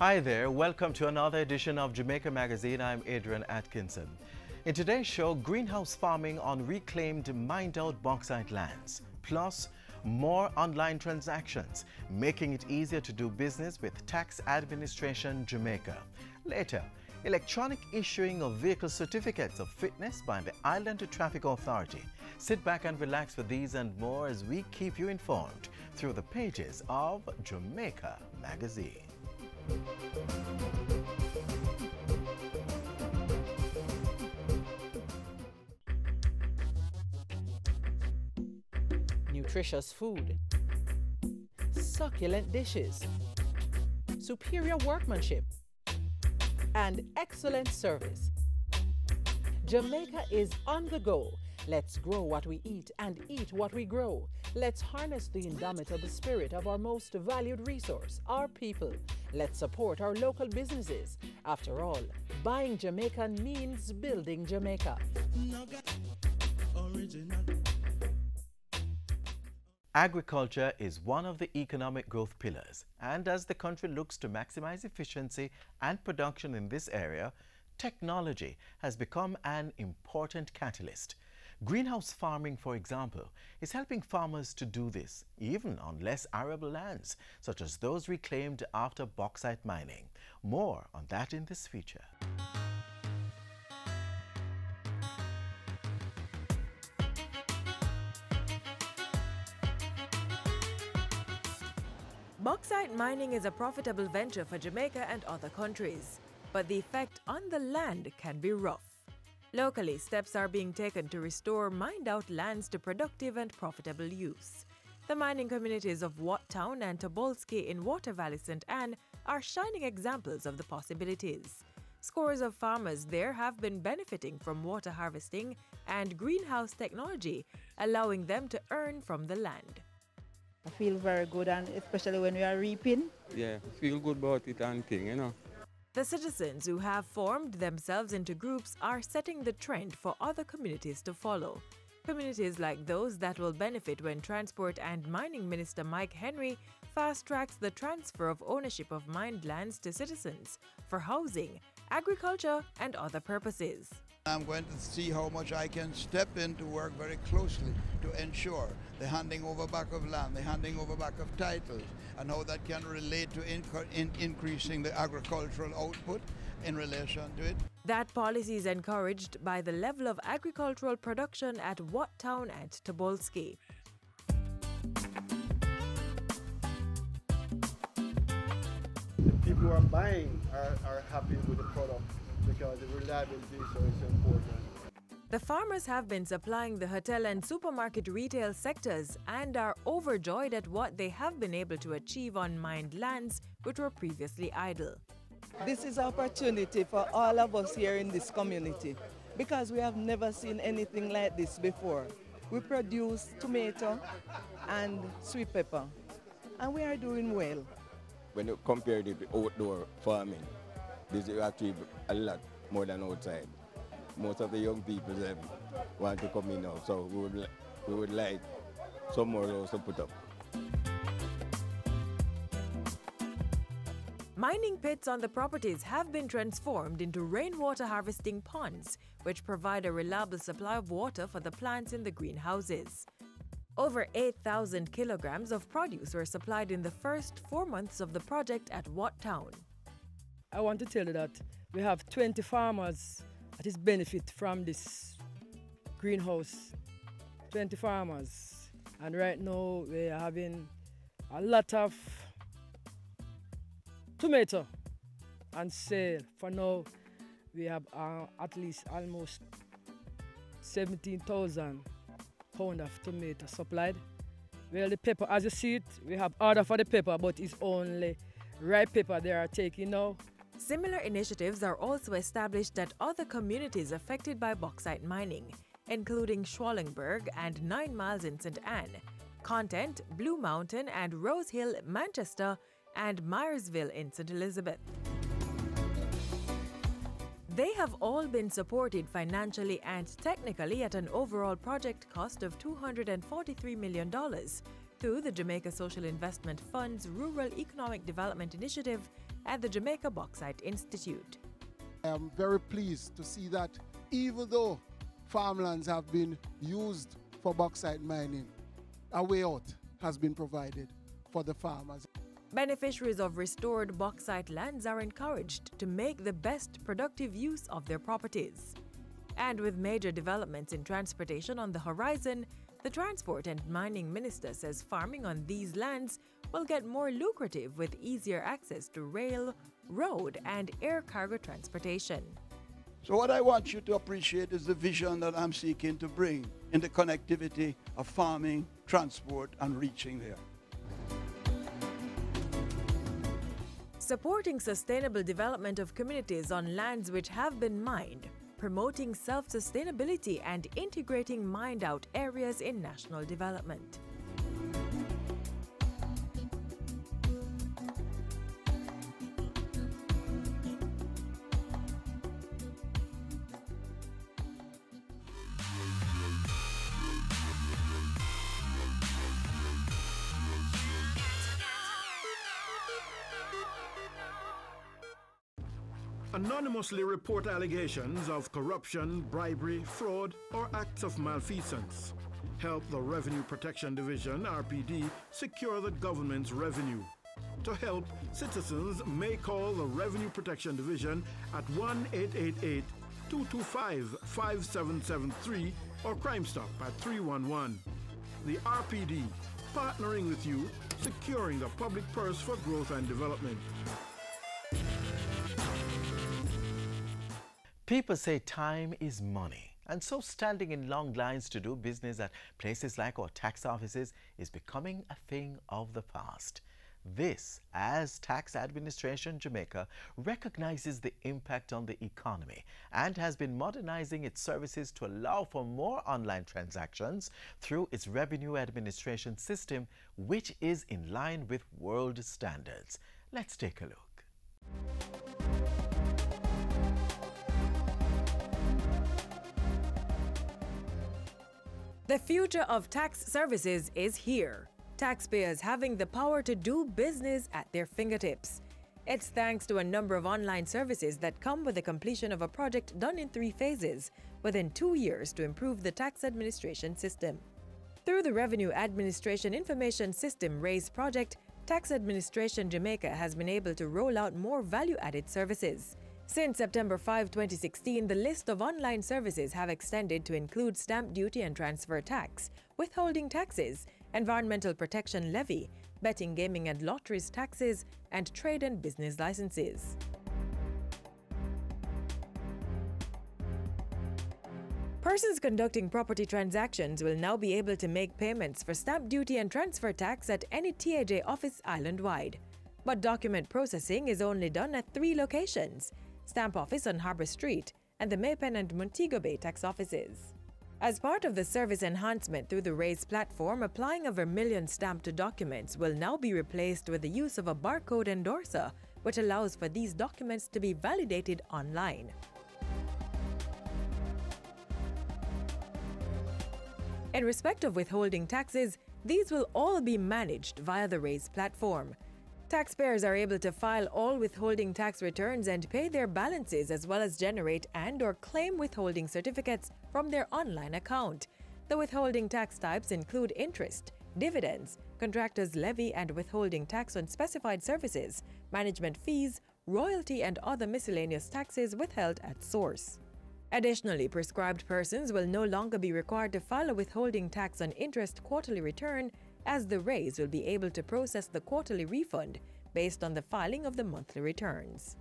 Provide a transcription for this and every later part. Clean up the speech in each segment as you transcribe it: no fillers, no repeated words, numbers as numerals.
Hi there, welcome to another edition of Jamaica Magazine. I'm Adrian Atkinson. In today's show, greenhouse farming on reclaimed mined-out bauxite lands, plus more online transactions, making it easier to do business with Tax Administration Jamaica. Later, electronic issuing of vehicle certificates of fitness by the Island Traffic Authority. Sit back and relax with these and more as we keep you informed through the pages of Jamaica Magazine. Nutritious food, succulent dishes, superior workmanship, and excellent service. Jamaica is on the go. Let's grow what we eat and eat what we grow. Let's harness the indomitable spirit of our most valued resource, our people. Let's support our local businesses. After all, buying Jamaican means building Jamaica. Agriculture is one of the economic growth pillars, and as the country looks to maximize efficiency and production in this area, technology has become an important catalyst. Greenhouse farming, for example, is helping farmers to do this, even on less arable lands, such as those reclaimed after bauxite mining. More on that in this feature. Bauxite mining is a profitable venture for Jamaica and other countries, but the effect on the land can be rough. Locally, steps are being taken to restore mined-out lands to productive and profitable use. The mining communities of Wattown and Tobolski in Water Valley St. Anne are shining examples of the possibilities. Scores of farmers there have been benefiting from water harvesting and greenhouse technology, allowing them to earn from the land. I feel very good, and especially when we are reaping. Yeah, feel good about it and thing, you know. The citizens who have formed themselves into groups are setting the trend for other communities to follow. Communities like those that will benefit when Transport and Mining Minister Mike Henry fast-tracks the transfer of ownership of mined lands to citizens for housing, agriculture, and other purposes. I'm going to see how much I can step in to work very closely to ensure the handing over back of land, the handing over back of titles, and how that can relate to increasing the agricultural output in relation to it. That policy is encouraged by the level of agricultural production at Wattown and Tobolski. The people who are buying are happy with the product because the reliability is so important. The farmers have been supplying the hotel and supermarket retail sectors and are overjoyed at what they have been able to achieve on mined lands which were previously idle. This is an opportunity for all of us here in this community because we have never seen anything like this before. We produce tomato and sweet pepper, and we are doing well. When you compare it with outdoor farming, this is actually a lot more than outside. Most of the young people want to come in now, so we would like some more rows to put up. Mining pits on the properties have been transformed into rainwater harvesting ponds, which provide a reliable supply of water for the plants in the greenhouses. Over 8,000 kilograms of produce were supplied in the first 4 months of the project at Wattown. I want to tell you that we have 20 farmers that is benefit from this greenhouse. 20 farmers. And right now we are having a lot of tomato and sale. For now we have at least almost 17,000 pounds of tomato supplied. Well, the pepper, as you see it, we have order for the pepper, but it's only ripe pepper they are taking now. Similar initiatives are also established at other communities affected by bauxite mining, including Schwallenberg and 9 Miles in St. Anne, Content, Blue Mountain and Rose Hill, Manchester, and Myersville in St. Elizabeth. They have all been supported financially and technically at an overall project cost of $243 million through the Jamaica Social Investment Fund's Rural Economic Development Initiative at the Jamaica Bauxite Institute. I am very pleased to see that even though farmlands have been used for bauxite mining, a way out has been provided for the farmers. Beneficiaries of restored bauxite lands are encouraged to make the best productive use of their properties. And with major developments in transportation on the horizon, the Transport and Mining Minister says farming on these lands will get more lucrative with easier access to rail, road, and air cargo transportation. So what I want you to appreciate is the vision that I'm seeking to bring in the connectivity of farming, transport, and reaching there. Supporting sustainable development of communities on lands which have been mined, promoting self-sustainability and integrating mined-out areas in national development. Anonymously report allegations of corruption, bribery, fraud, or acts of malfeasance. Help the Revenue Protection Division, RPD, secure the government's revenue. To help, citizens may call the Revenue Protection Division at 1-888-225-5773 or Crime Stop at 311. The RPD, partnering with you, securing the public purse for growth and development. People say time is money, and so standing in long lines to do business at places like our tax offices is becoming a thing of the past. This, as Tax Administration Jamaica recognizes the impact on the economy and has been modernizing its services to allow for more online transactions through its revenue administration system, which is in line with world standards. Let's take a look. The future of tax services is here. Taxpayers having the power to do business at their fingertips. It's thanks to a number of online services that come with the completion of a project done in 3 phases within 2 years to improve the tax administration system. Through the Revenue Administration Information System RAISE project, Tax Administration Jamaica has been able to roll out more value-added services. Since September 5, 2016, the list of online services have extended to include stamp duty and transfer tax, withholding taxes, environmental protection levy, betting, gaming and lotteries taxes, and trade and business licenses. Persons conducting property transactions will now be able to make payments for stamp duty and transfer tax at any TAJ office island-wide. But document processing is only done at 3 locations: Stamp Office on Harbour Street and the Maypen and Montego Bay tax offices. As part of the service enhancement through the RAISE platform, applying a vermilion stamp to documents will now be replaced with the use of a barcode endorser, which allows for these documents to be validated online. In respect of withholding taxes, these will all be managed via the RAISE platform. Taxpayers are able to file all withholding tax returns and pay their balances, as well as generate and/or claim withholding certificates from their online account. The withholding tax types include interest, dividends, contractors' levy and withholding tax on specified services, management fees, royalty and other miscellaneous taxes withheld at source. Additionally, prescribed persons will no longer be required to file a withholding tax on interest quarterly return, as the RAISE will be able to process the quarterly refund based on the filing of the monthly returns.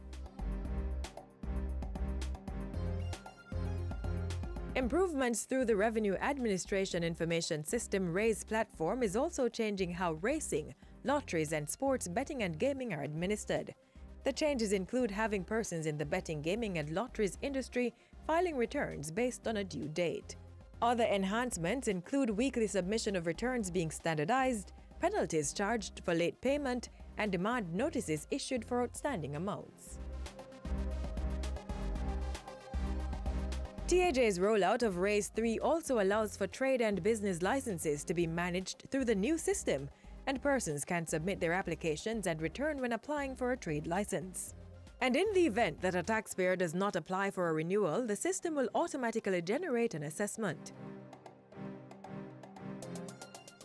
Improvements through the Revenue Administration Information System RAISE platform is also changing how racing, lotteries and sports betting and gaming are administered. The changes include having persons in the betting, gaming and lotteries industry filing returns based on a due date. Other enhancements include weekly submission of returns being standardized, penalties charged for late payment, and demand notices issued for outstanding amounts. TAJ's rollout of RAISE 3 also allows for trade and business licenses to be managed through the new system, and persons can submit their applications and return when applying for a trade license. And in the event that a taxpayer does not apply for a renewal, the system will automatically generate an assessment.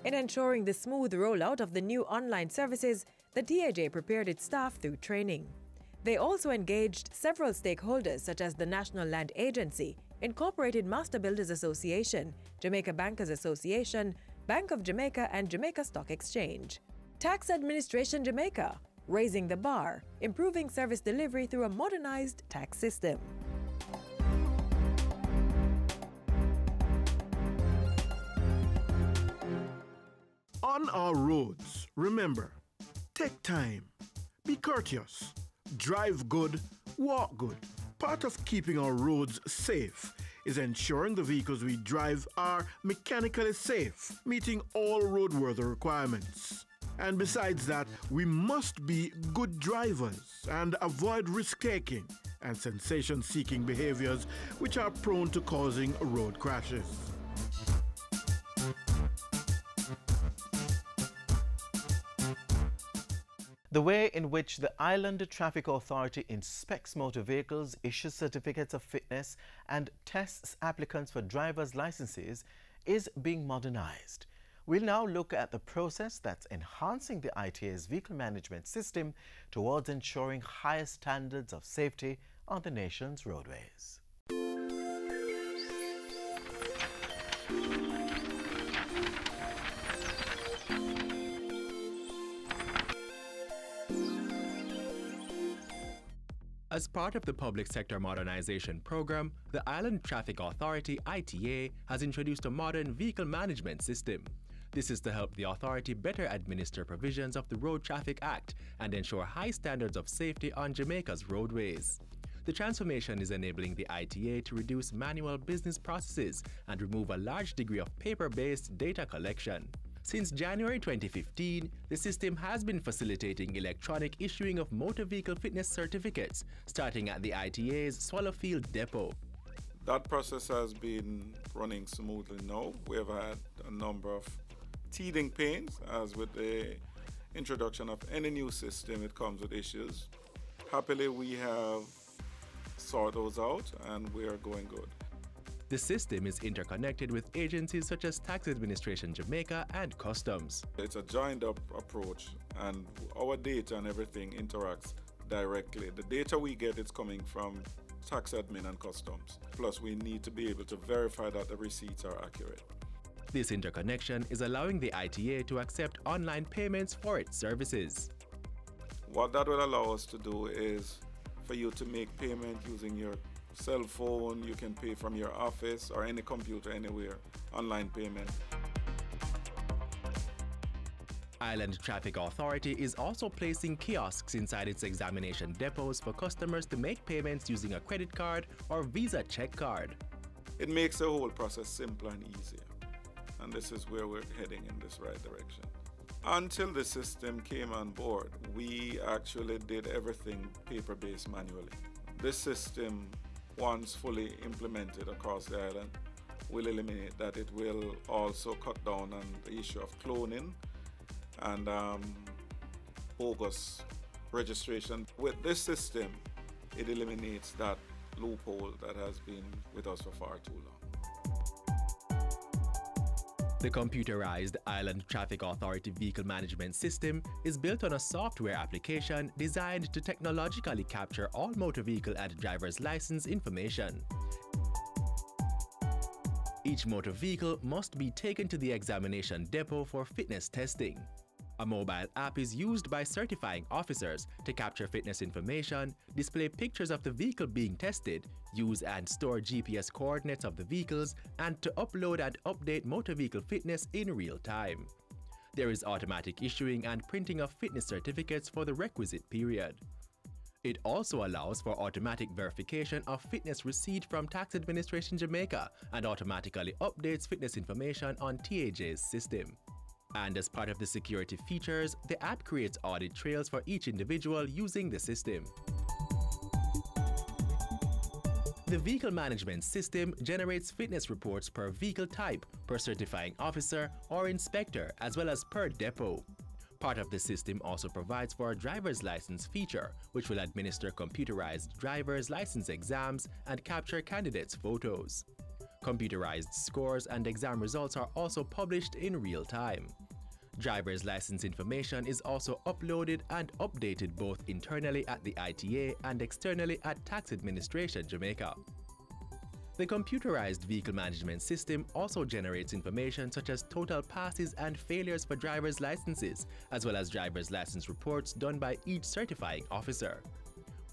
In ensuring the smooth rollout of the new online services, the TAJ prepared its staff through training. They also engaged several stakeholders such as the National Land Agency, Incorporated Master Builders Association, Jamaica Bankers Association, Bank of Jamaica and Jamaica Stock Exchange. Tax Administration Jamaica, raising the bar, improving service delivery through a modernized tax system. On our roads, remember, take time, be courteous, drive good, walk good. Part of keeping our roads safe is ensuring the vehicles we drive are mechanically safe, meeting all roadworthy requirements. And besides that, we must be good drivers and avoid risk-taking and sensation-seeking behaviors which are prone to causing road crashes. The way in which the Island Traffic Authority inspects motor vehicles, issues certificates of fitness and tests applicants for driver's licenses is being modernized. We'll now look at the process that's enhancing the ITA's vehicle management system towards ensuring higher standards of safety on the nation's roadways. As part of the Public Sector Modernization Program, the Island Traffic Authority ITA has introduced a modern vehicle management system. This is to help the authority better administer provisions of the Road Traffic Act and ensure high standards of safety on Jamaica's roadways. The transformation is enabling the ITA to reduce manual business processes and remove a large degree of paper-based data collection. Since January 2015, the system has been facilitating electronic issuing of motor vehicle fitness certificates, starting at the ITA's Swallowfield depot. That process has been running smoothly now. We have had a number of teething pains, as with the introduction of any new system, it comes with issues. Happily, we have sorted those out and we are going good. The system is interconnected with agencies such as Tax Administration Jamaica and Customs. It's a joined-up approach, and our data and everything interacts directly. The data we get is coming from Tax Admin and Customs. Plus, we need to be able to verify that the receipts are accurate. This interconnection is allowing the ITA to accept online payments for its services. What that will allow us to do is for you to make payment using your cell phone. You can pay from your office or any computer anywhere, online payment. Island Traffic Authority is also placing kiosks inside its examination depots for customers to make payments using a credit card or Visa check card. It makes the whole process simpler and easier. And this is where we're heading in this right direction. Until the system came on board, we actually did everything paper-based manually. This system, once fully implemented across the island, will eliminate that. It will also cut down on the issue of cloning and bogus registration. With this system, it eliminates that loophole that has been with us for far too long. The computerized Island Traffic Authority Vehicle Management System is built on a software application designed to technologically capture all motor vehicle and driver's license information. Each motor vehicle must be taken to the examination depot for fitness testing. A mobile app is used by certifying officers to capture fitness information, display pictures of the vehicle being tested, use and store GPS coordinates of the vehicles, and to upload and update motor vehicle fitness in real time. There is automatic issuing and printing of fitness certificates for the requisite period. It also allows for automatic verification of fitness receipt from Tax Administration Jamaica and automatically updates fitness information on TAJ's system. And as part of the security features, the app creates audit trails for each individual using the system. The vehicle management system generates fitness reports per vehicle type, per certifying officer or inspector, as well as per depot. Part of the system also provides for a driver's license feature, which will administer computerized driver's license exams and capture candidates' photos. Computerized scores and exam results are also published in real time. Driver's license information is also uploaded and updated both internally at the ITA and externally at Tax Administration Jamaica. The computerized vehicle management system also generates information such as total passes and failures for driver's licenses, as well as driver's license reports done by each certifying officer.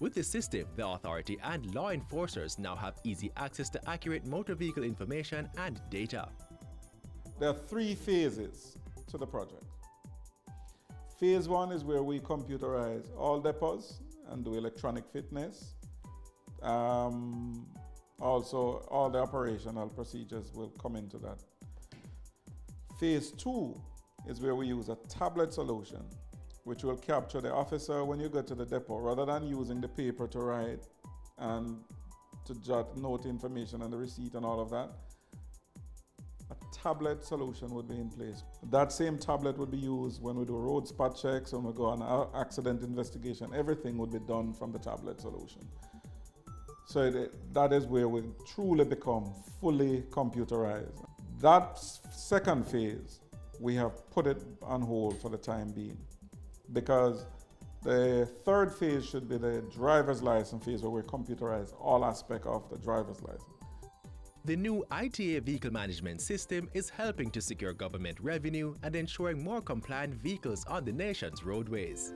With the system, the authority and law enforcers now have easy access to accurate motor vehicle information and data. There are 3 phases to the project. Phase 1 is where we computerize all depots and do electronic fitness. Also, all the operational procedures will come into that. Phase 2 is where we use a tablet solution, which will capture the officer when you go to the depot, rather than using the paper to write and to jot note information and the receipt and all of that. A tablet solution would be in place. That same tablet would be used when we do road spot checks, when we go on our accident investigation. Everything would be done from the tablet solution. So that is where we truly become fully computerized. That second phase, we have put it on hold for the time being, because the third phase should be the driver's license phase, where we computerize all aspects of the driver's license. The new ITA vehicle management system is helping to secure government revenue and ensuring more compliant vehicles on the nation's roadways.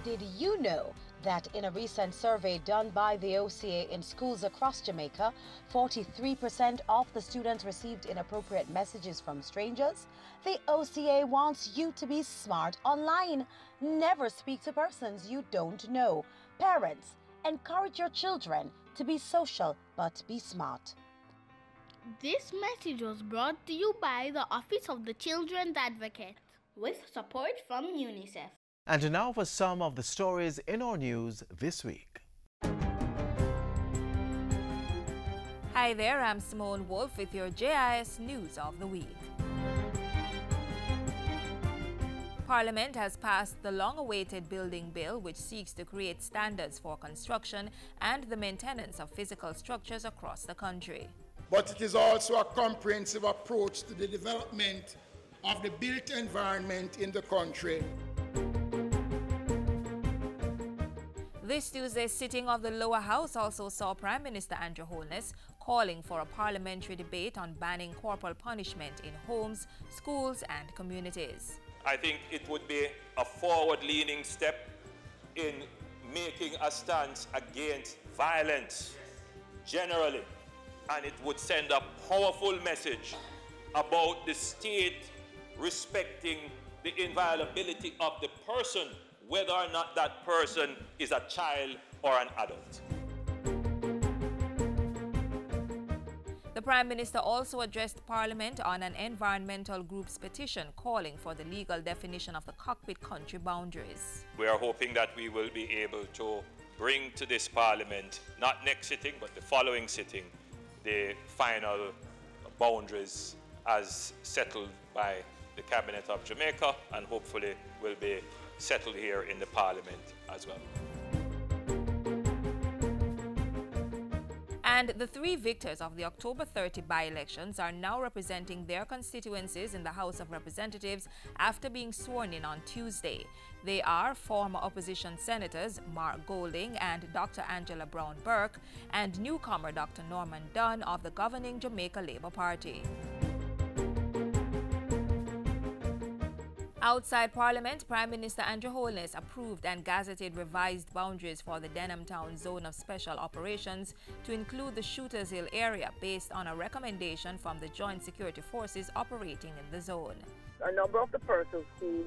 Did you know that in a recent survey done by the OCA in schools across Jamaica, 43% of the students received inappropriate messages from strangers? The OCA wants you to be smart online. Never speak to persons you don't know. Parents, encourage your children to be social but be smart. This message was brought to you by the Office of the Children's Advocate, with support from UNICEF. And now for some of the stories in our news this week. Hi there, I'm Simone Wolf with your JIS News of the Week. Parliament has passed the long-awaited building bill, which seeks to create standards for construction and the maintenance of physical structures across the country. But it is also a comprehensive approach to the development of the built environment in the country. This Tuesday's sitting of the lower house also saw Prime Minister Andrew Holness calling for a parliamentary debate on banning corporal punishment in homes, schools and communities. I think it would be a forward-leaning step in making a stance against violence generally, and it would send a powerful message about the state respecting the inviolability of the person, whether or not that person is a child or an adult. The Prime Minister also addressed Parliament on an environmental group's petition calling for the legal definition of the cockpit country boundaries. We are hoping that we will be able to bring to this Parliament, not next sitting, but the following sitting, the final boundaries as settled by the Cabinet of Jamaica, and hopefully will be settled here in the Parliament as well. And the three victors of the October 30 by-elections are now representing their constituencies in the House of Representatives after being sworn in on Tuesday. They are former opposition senators Mark Golding and Dr. Angela Brown-Burke, and newcomer Dr. Norman Dunn of the governing Jamaica Labour Party. Outside Parliament, Prime Minister Andrew Holness approved and gazetted revised boundaries for the Denham Town Zone of Special Operations to include the Shooters Hill area based on a recommendation from the Joint Security Forces operating in the zone. A number of the persons who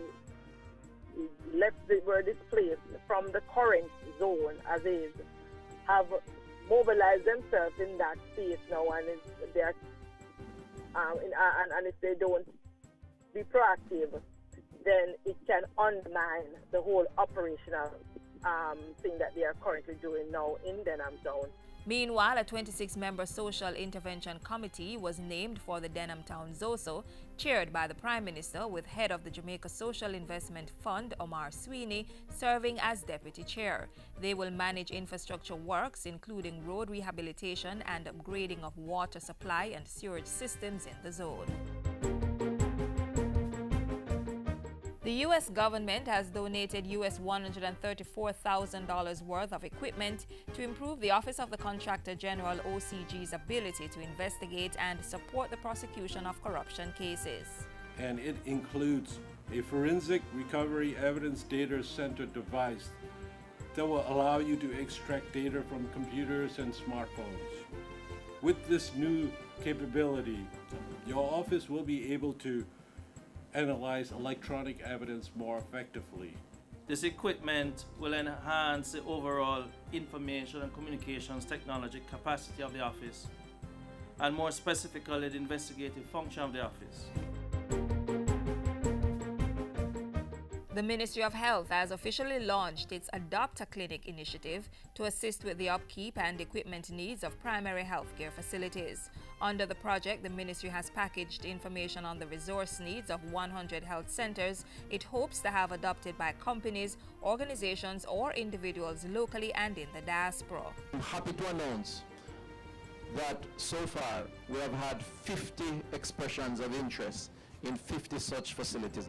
were displaced from the current zone as is have mobilized themselves in that space now, and if they don't be proactive, then it can undermine the whole operational thing that they are currently doing now in Denham Town. Meanwhile, a 26-member social intervention committee was named for the Denham Town ZOSO, chaired by the Prime Minister, with head of the Jamaica Social Investment Fund, Omar Sweeney, serving as deputy chair. They will manage infrastructure works, including road rehabilitation and upgrading of water supply and sewage systems in the zone. The U.S. government has donated U.S. $134,000 worth of equipment to improve the Office of the Contractor General OCG's ability to investigate and support the prosecution of corruption cases. And it includes a forensic recovery evidence data center device that will allow you to extract data from computers and smartphones. With this new capability, your office will be able to analyze electronic evidence more effectively. This equipment will enhance the overall information and communications technology capacity of the office, and more specifically the investigative function of the office. The Ministry of Health has officially launched its Adopt a Clinic initiative to assist with the upkeep and equipment needs of primary health care facilities. Under the project, the ministry has packaged information on the resource needs of 100 health centers it hopes to have adopted by companies, organizations, or individuals locally and in the diaspora. I'm happy to announce that so far we have had 50 expressions of interest in 50 such facilities.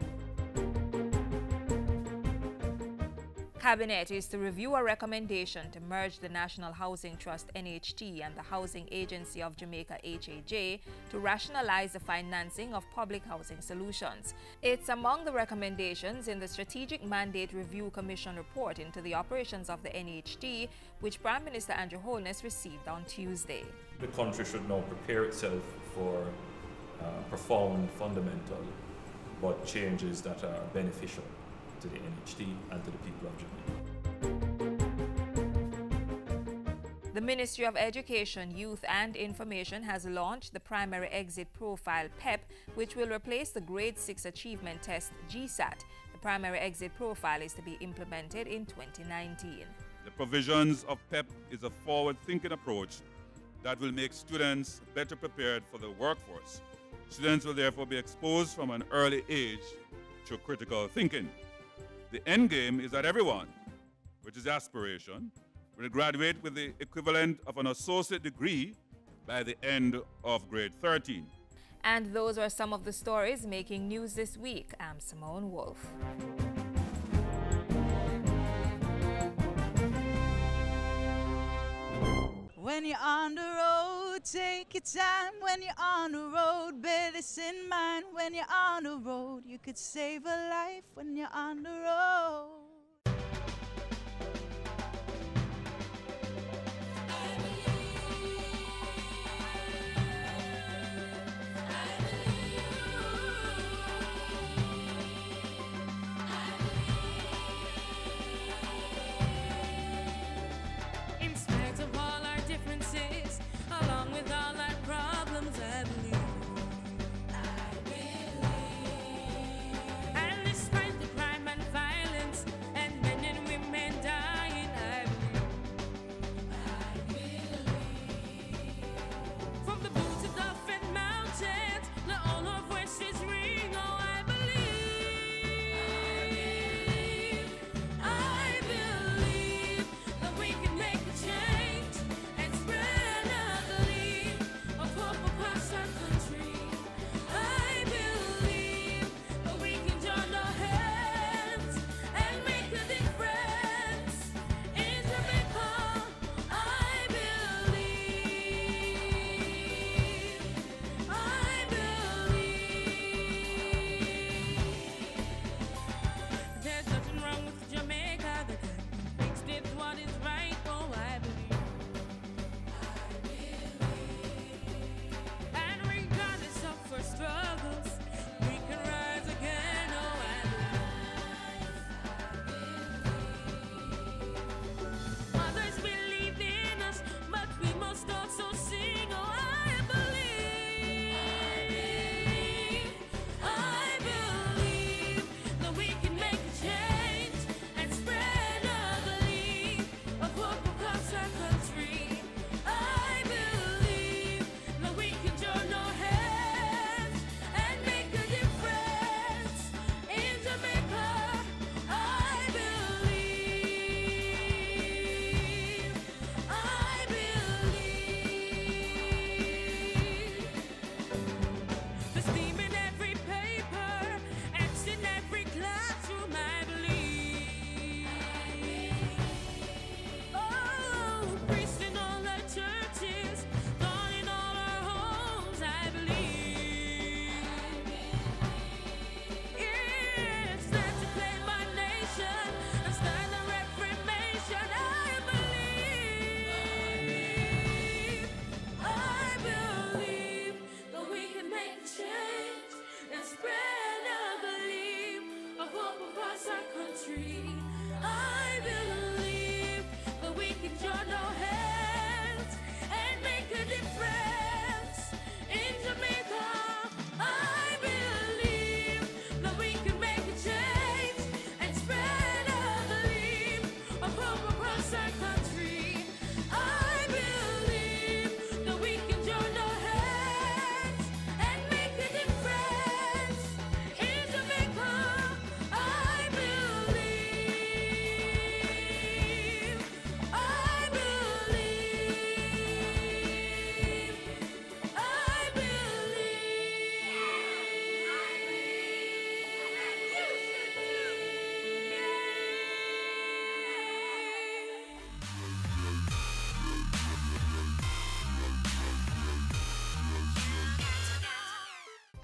Cabinet is to review a recommendation to merge the National Housing Trust NHT and the Housing Agency of Jamaica HAJ to rationalize the financing of public housing solutions. It's among the recommendations in the Strategic Mandate Review Commission report into the operations of the NHT, which Prime Minister Andrew Holness received on Tuesday. The country should now prepare itself for profound, fundamental, but changes that are beneficial to the NHT and to the people of Jamaica. The Ministry of Education, Youth and Information has launched the Primary Exit Profile PEP, which will replace the Grade 6 Achievement Test GSAT. The Primary Exit Profile is to be implemented in 2019. The provisions of PEP is a forward-thinking approach that will make students better prepared for the workforce. Students will therefore be exposed from an early age to critical thinking. The end game is that everyone, which is aspiration, will graduate with the equivalent of an associate degree by the end of grade 13. And those are some of the stories making news this week. I'm Simone Wolf. When you're on the road, take your time. When you're on the road, bear this in mind. When you're on the road, you could save a life when you're on the road. Along with all our problems, I believe. And despite the crime and violence,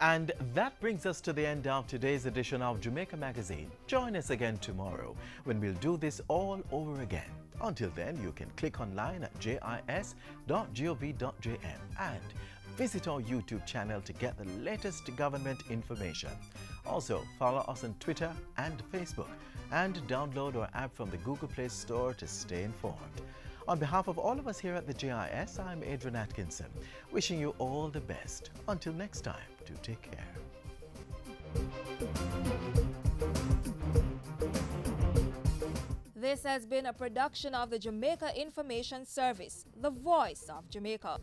And that brings us to the end of today's edition of Jamaica Magazine. Join us again tomorrow when we'll do this all over again. Until then, you can click online at jis.gov.jm and visit our YouTube channel to get the latest government information. Also, follow us on Twitter and Facebook and download our app from the Google Play Store to stay informed. On behalf of all of us here at the JIS, I'm Adrian Atkinson, wishing you all the best. Until next time, do take care. This has been a production of the Jamaica Information Service, the voice of Jamaica.